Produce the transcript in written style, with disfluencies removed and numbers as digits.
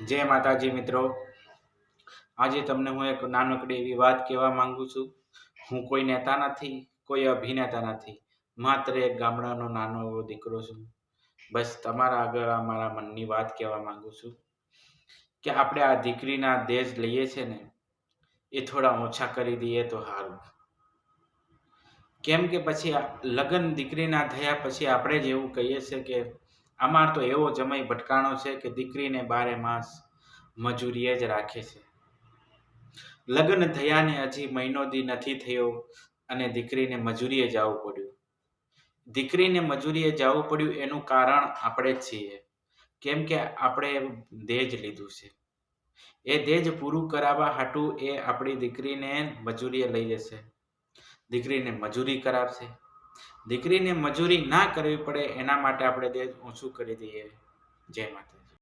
જય માતાજી મિત્રો। આજે તમને હું એક નાનકડી એવી વાત કહેવા માંગુ છું। હું કોઈ નેતા નથી, કોઈ અભિનેતા નથી, માત્ર એક ગામડાનો નાનો એવો દીકરો છું। બસ તમારા આગળ આ મારા મનની વાત કહેવા માંગુ છું કે આપણે આ દીકરીના દેશ લઈએ છે ને એ થોડા ઓછા કરી દઈએ તો સારું। કેમ કે પછી લગ્ન દીકરીના થયા પછી આપણે જ એવું કહીએ છીએ કે અમાર તો એવો જમાઈ ભટકાણો છે કે દીકરીને 12 માસ મજૂરીએ જ રાખે છે। લગ્ન થયાને હજી મહિનો દી નથી થયો અને દીકરીને મજૂરીએ જવું પડ્યું। દીકરીને મજૂરીએ જવું પડ્યું એનું કારણ આપણે જ છીએ। કેમ કે આપણે દહેજ લીધું છે। એ દહેજ પૂરું કરાવવા હાટુ એ આપણી દીકરીને મજૂરીએ લઈ જશે, દીકરીને મજૂરી કરાવશે। દીકરીને મજૂરી ના કરવી પડે એના માટે આપણે દહેજ ઓછું કરી દઈએ। જય માતા।